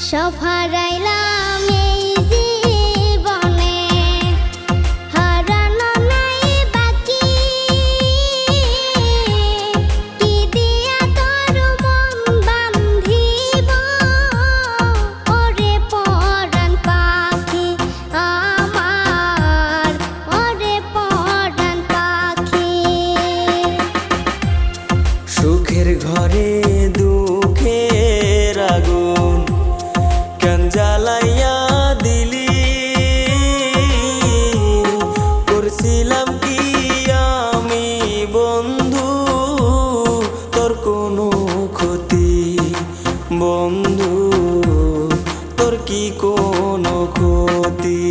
সব হারাইলাম এই জীবনে, হারানো নাই বাকি। কি দিয়া তোর মন বান্ধিব, ওরে পরাণ পাখি আমার, ওরে পরাণ পাখি। সুখের ঘরে দুঃখের আগুন কেন জ্বালাইয়া দিলি, করছিলাম কি আমি বন্ধু তোর কোনো ক্ষতি, বন্ধু তোর কি কোনো ক্ষতি।